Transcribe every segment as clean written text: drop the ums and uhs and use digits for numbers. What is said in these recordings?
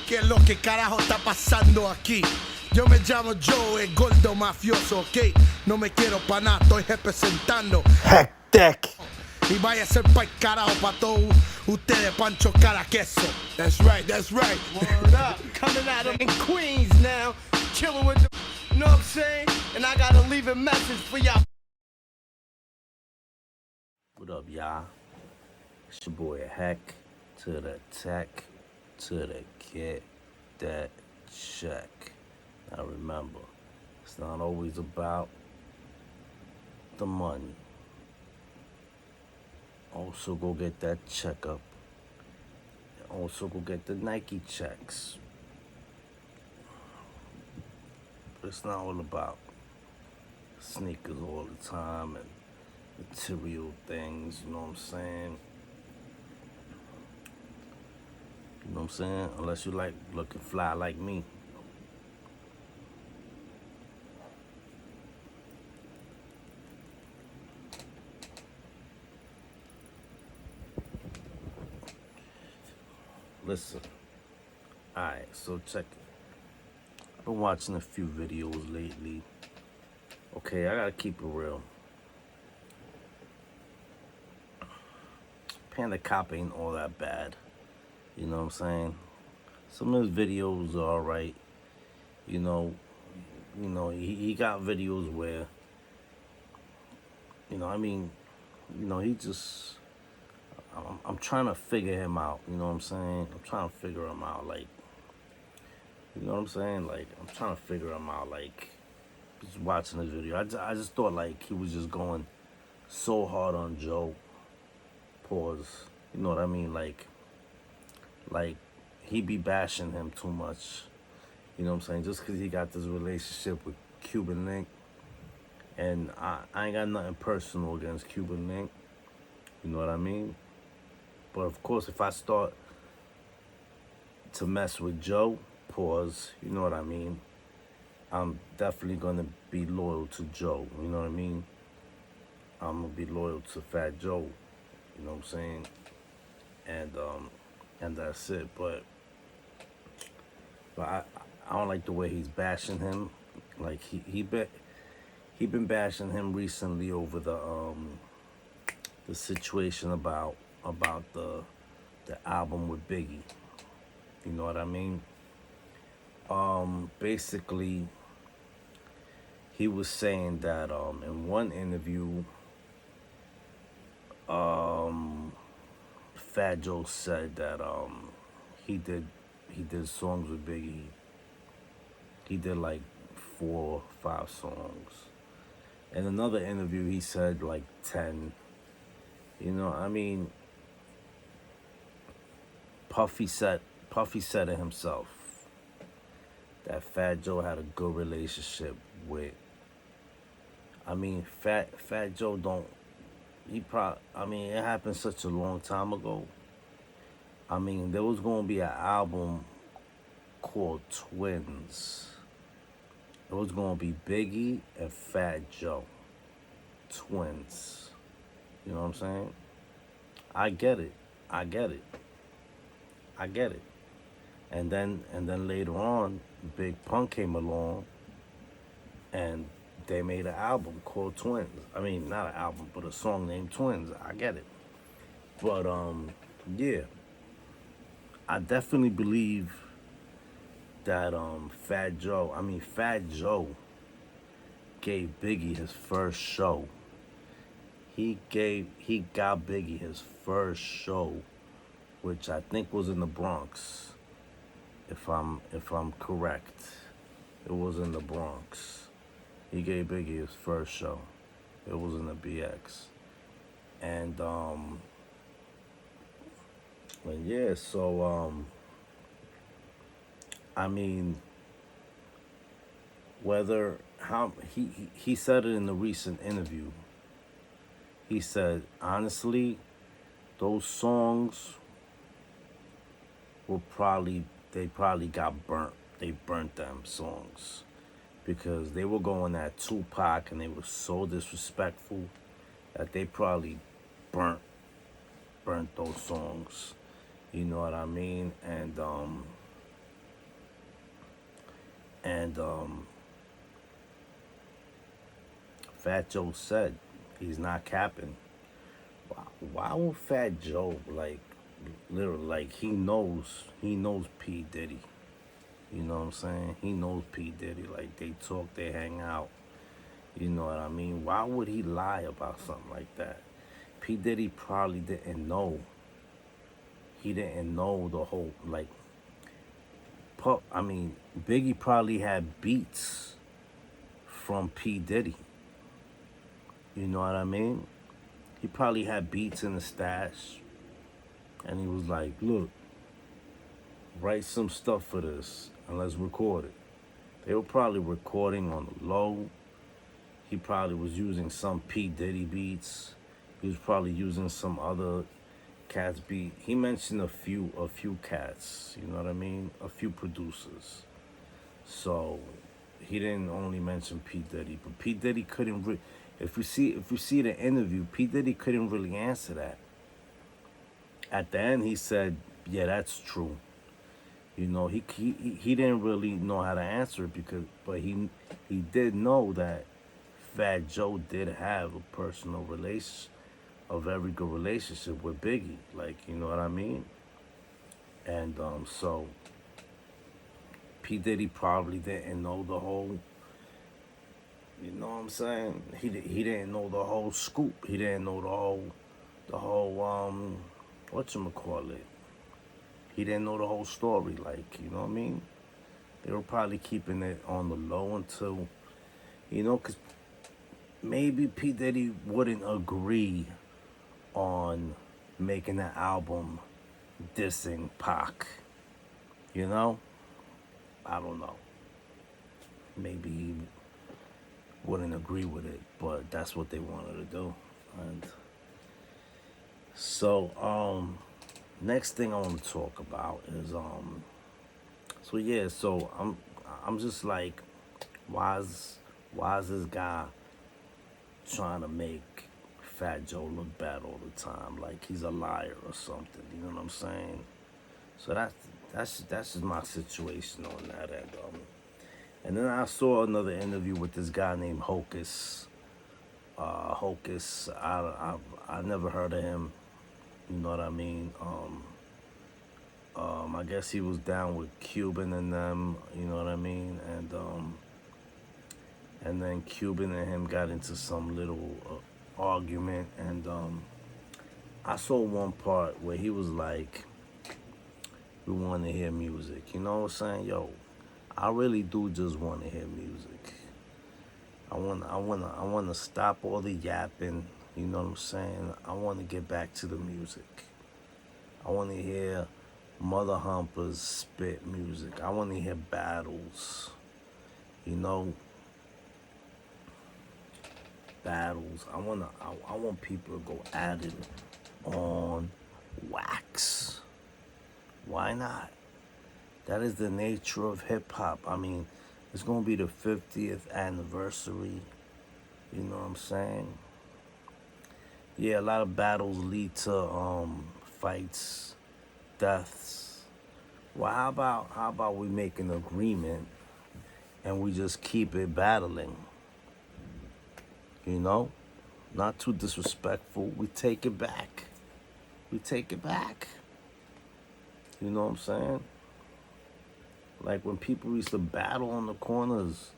¿Qué es lo que carajo está pasando aquí? Yo me llamo Joe, el gordo mafioso, ok. No me quiero pa' nada, estoy representando. Hectic. Y vaya a ser pa'l carajo pa' todos ustedes, Pancho Cara Queso. That's right, that's right. Word up. Coming out of in Queens now. Chilling with the, you know what I'm saying? And I gotta leave a message for y'all. What up, y'all? It's your boy Heck, to the tech, to the get that check. Now remember, it's not always about the money. Also go get that checkup. Also go get the Nike checks. But it's not all about sneakers all the time and material things, you know what I'm saying? You know what I'm saying? Unless you like looking fly like me. Listen. Alright, so check it. I've been watching a few videos lately. Okay, I gotta keep it real. Panda Cop ain't all that bad. You know what I'm saying? Some of his videos are alright. You know, he got videos where, he just, I'm trying to figure him out, you know what I'm saying? I'm trying to figure him out, like, you know what I'm saying? Like, I'm trying to figure him out, like, just watching this video. I just thought, like, he was just going so hard on Joe. Pause. You know what I mean? Like, he be bashing him too much. You know what I'm saying? Just because he got this relationship with Cuban Link. And I ain't got nothing personal against Cuban Link. You know what I mean? But of course, if I start to mess with Joe, pause, you know what I mean? I'm definitely going to be loyal to Joe. You know what I mean? I'm going to be loyal to Fat Joe. You know what I'm saying? And that's it. But I don't like the way he's bashing him. Like he been bashing him recently over the situation about the album with Biggie. You know what I mean? Basically, he was saying that in one interview, Fat Joe said that he did songs with Biggie. He did like 4 or 5 songs. In another interview, he said like 10. You know, I mean, Puffy said it himself that Fat Joe had a good relationship with. I mean, Fat Joe don't. It happened such a long time ago. I mean, there was gonna be an album called Twins. It was gonna be Biggie and Fat Joe. Twins. You know what I'm saying? I get it. And then later on, Big Pun came along and they made an album called Twins. I mean, not an album, but a song named Twins. I get it. But yeah. I definitely believe that Fat Joe gave Biggie his first show. He got Biggie his first show, which I think was in the Bronx. If I'm correct. It was in the Bronx. He gave Biggie his first show. It was in the BX. And yeah, so I mean, he said it in the recent interview. He said, honestly, those songs they probably got burnt. They burnt them songs because they were going at Tupac and they were so disrespectful that they probably burnt those songs. You know what I mean? And And Fat Joe said he's not capping. Why would Fat Joe, like, literally, like, he knows P Diddy. You know what I'm saying? He knows P Diddy. Like, they talk, they hang out. You know what I mean? Why would he lie about something like that? P Diddy probably didn't know. He didn't know the whole, like, I mean, Biggie probably had beats from P Diddy. You know what I mean? He probably had beats in the stash. And he was like, look, write some stuff for this and let's record it. They were probably recording on the low. He probably was using some P. Diddy beats. He was probably using some other cats beat. He mentioned a few cats, you know what I mean? A few producers. So he didn't only mention P. Diddy, but P. Diddy couldn't if you see the interview, P. Diddy couldn't really answer that. At the end he said, yeah, that's true. You know, he didn't really know how to answer it but he did know that Fat Joe did have a very good relationship with Biggie, like, you know what I mean? And so P Diddy probably didn't know the whole, you know what I'm saying? He didn't know the whole scoop. He didn't know the whole whatchamacallit. He didn't know the whole story, like, you know what I mean? They were probably keeping it on the low until, you know, because maybe P. Diddy wouldn't agree on making an album dissing Pac. You know? I don't know. Maybe he wouldn't agree with it, but that's what they wanted to do. And so, next thing I want to talk about is so I'm just like, why is this guy trying to make Fat Joe look bad all the time, like he's a liar or something? You know what I'm saying? So that's just my situation on that end. And then I saw another interview with this guy named Hocus. Hocus, I never heard of him. You know what I mean? I guess he was down with Cuban and them. You know what I mean? And then Cuban and him got into some little argument, and I saw one part where he was like, we want to hear music. You know what I'm saying? Yo, I really do just want to hear music. I want to stop all the yapping. You know what I'm saying? I want to get back to the music. I want to hear mother humpers spit music. I want to hear battles. You know, battles. I want people to go at it on wax. Why not? That is the nature of hip hop. I mean, it's gonna be the 50th anniversary. You know what I'm saying? Yeah, a lot of battles lead to fights, deaths. Well, how about we make an agreement and we just keep it battling? You know? Not too disrespectful. We take it back. We take it back. You know what I'm saying? Like when people used to battle on the corners.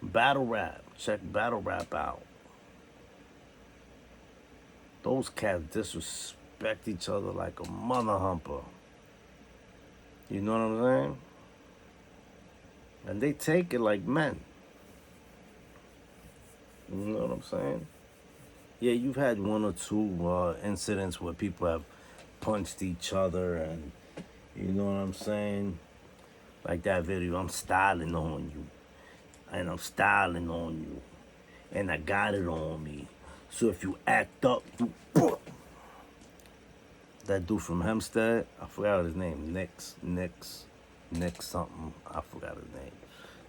Battle rap. Check battle rap out. Those cats disrespect each other like a mother humper. You know what I'm saying? And they take it like men. You know what I'm saying? Yeah, you've had one or two incidents where people have punched each other, and you know what I'm saying? Like that video, I'm styling on you. And I'm styling on you. And I got it on me. So if you act up, you... That dude from Hempstead, I forgot his name. Nick something. I forgot his name.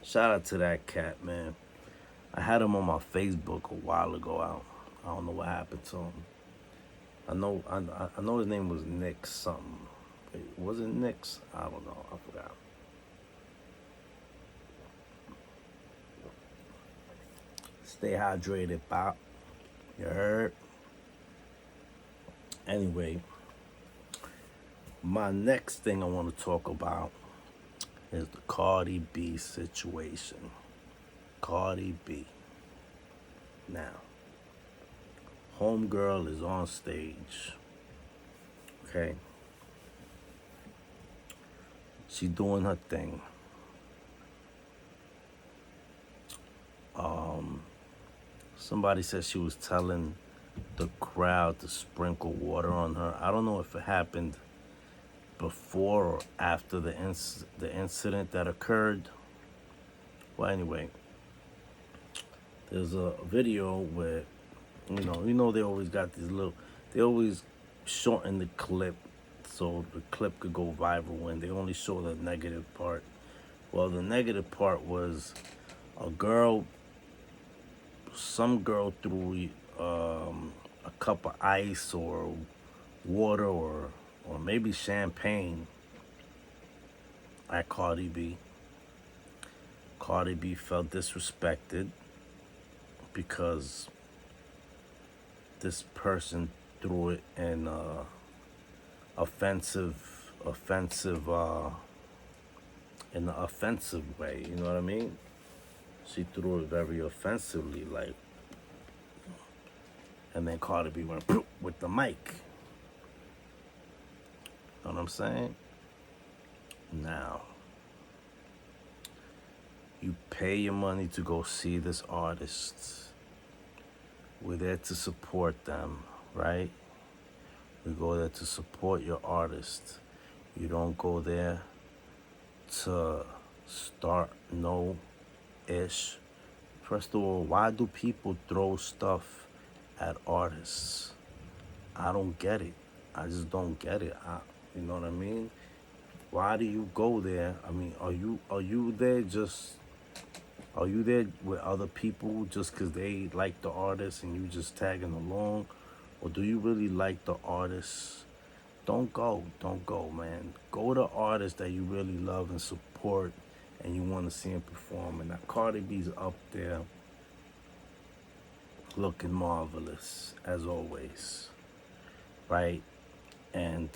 Shout out to that cat, man. I had him on my Facebook a while ago. I don't know what happened to him. I know his name was Nick something. Was it Nick's? I don't know. I forgot. Stay hydrated, Pop. You heard? Anyway, my next thing I want to talk about is the Cardi B situation. Cardi B. Now, homegirl is on stage. Okay? She doing her thing. Somebody said she was telling the crowd to sprinkle water on her. I don't know if it happened before or after the incident that occurred. Well, anyway, there's a video where, you know they always got these they always shorten the clip so the clip could go viral and they only show the negative part. Well, the negative part was some girl threw a cup of ice or water or maybe champagne at Cardi B. Cardi B felt disrespected because this person threw it in offensive in an offensive way, you know what I mean? She threw it very offensively, like, and then Cardi B went with the mic. Know what I'm saying? Now, you pay your money to go see this artist. We're there to support them, right? We go there to support your artist. You don't go there to start no ish. First of all, why do people throw stuff at artists? I don't get it. I just don't get it. You know what I mean? Why do you go there? I mean, are you there with other people just because they like the artist and you just tagging along? Or do you really like the artist? Don't go, man. Go to artists that you really love and support and you want to see him perform. And now Cardi B's up there looking marvelous, as always, right? And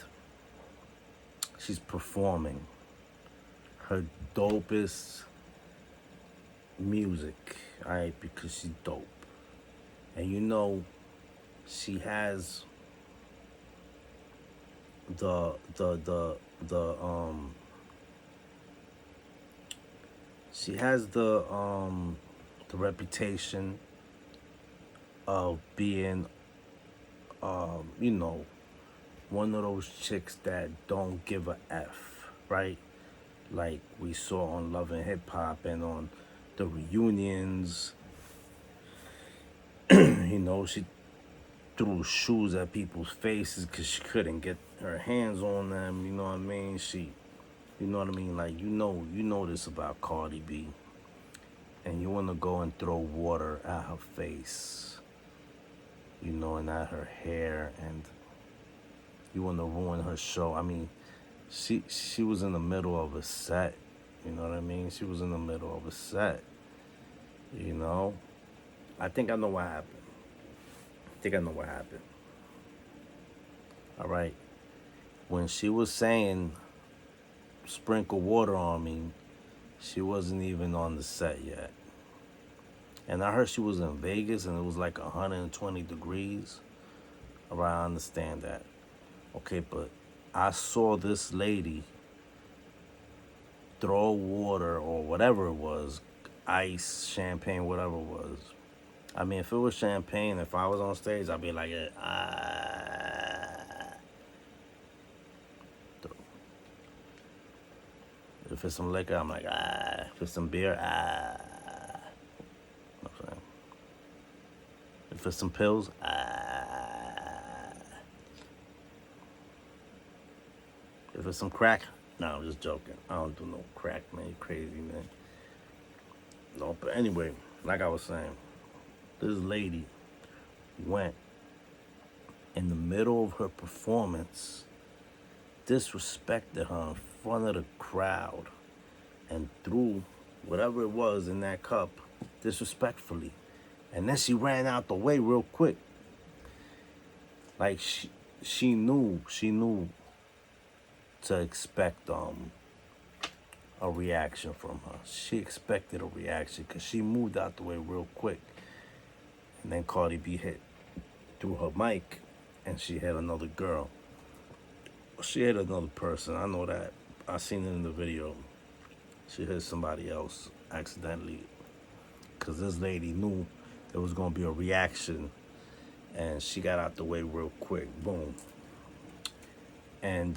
she's performing her dopest music, all right, because she's dope. And she has she has the reputation of being one of those chicks that don't give a F, right? Like we saw on Love and Hip Hop and on the reunions. She threw shoes at people's faces because she couldn't get her hands on them. You know what I mean? Like you know this about Cardi B, and you want to go and throw water at her face, and at her hair, and you want to ruin her show. I mean, she was in the middle of a set. You know what I mean? She was in the middle of a set. I think I know what happened. All right. When she was saying sprinkle water on me, she wasn't even on the set yet. And I heard she was in Vegas and it was like 120 degrees. All right, I understand that. Okay, but I saw this lady throw water or whatever it was, ice, champagne, whatever it was. I mean, if it was champagne, if I was on stage, I'd be like, If it's some liquor, I'm like, If it's some beer, You know what I'm saying? If it's some pills, If it's some crack, no, I'm just joking. I don't do no crack, man. You crazy, man. No, but anyway, like I was saying, this lady went in the middle of her performance, disrespected her in front of the crowd, and threw whatever it was in that cup disrespectfully. And then she ran out the way real quick. Like she knew to expect a reaction from her. She expected a reaction because she moved out the way real quick. And then Cardi B hit through her mic, and she hit another girl. She hit another person. I know that. I seen it in the video. She hit somebody else accidentally because this lady knew there was gonna be a reaction, and she got out the way real quick. Boom. And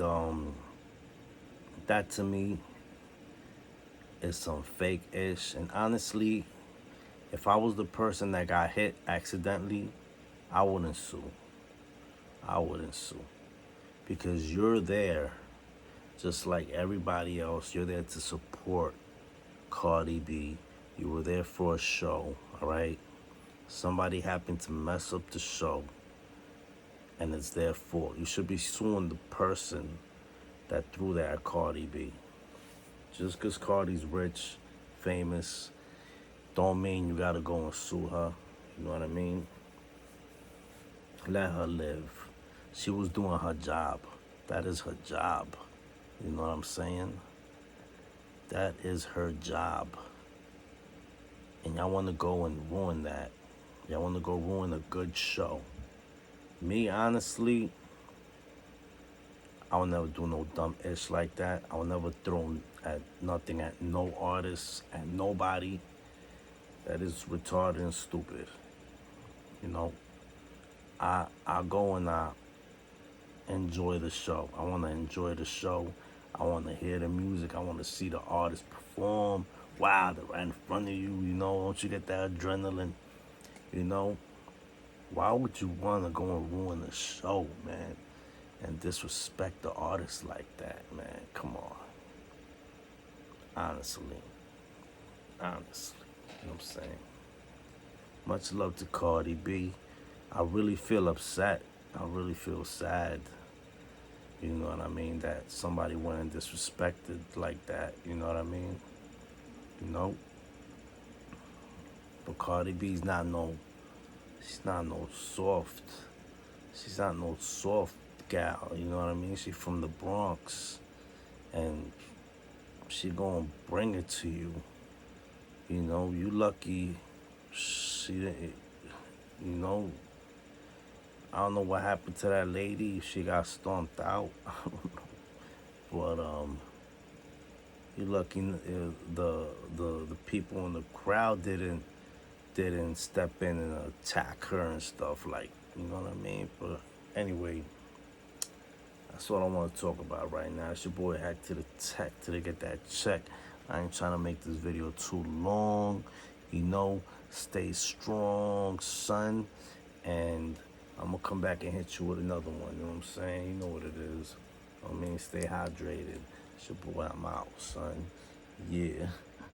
that to me is some fake-ish. And honestly, if I was the person that got hit accidentally, I wouldn't sue. I wouldn't sue. Because you're there, just like everybody else, you're there to support Cardi B. You were there for a show, all right? Somebody happened to mess up the show, and it's their fault. You should be suing the person that threw that at Cardi B. Just because Cardi's rich, famous, don't mean you gotta go and sue her. You know what I mean? Let her live. She was doing her job. That is her job. You know what I'm saying? That is her job. And y'all want to go and ruin that. Y'all want to go ruin a good show. Me, honestly, I will never do no dumb ish like that. I will never throw at nothing at no artist, at nobody. That is retarded and stupid. You know, I go and I enjoy the show. I want to enjoy the show. I want to hear the music. I want to see the artist perform. Wow, they're right in front of you. You know, don't you get that adrenaline? You know, why would you want to go and ruin the show, man, and disrespect the artist like that, man? Come on. Honestly. You know what I'm saying? Much love to Cardi B. I really feel upset. I really feel sad. You know what I mean? That somebody went and disrespected like that. You know what I mean? You know? But Cardi B's she's not no soft. She's not no soft gal. You know what I mean? She's from the Bronx. And she gonna bring it to you. You know, you lucky she didn't, you know, I don't know what happened to that lady. If she got stomped out. I don't know. But you lucky the people in the crowd didn't step in and attack her and stuff, like, you know what I mean? But anyway, that's what I want to talk about right now. It's your boy Hack to the Tech to get that check. I ain't trying to make this video too long. You know, stay strong, son. And I'm going to come back and hit you with another one. You know what I'm saying? You know what it is. I mean, stay hydrated. It's your boy. I'm out, son. Yeah.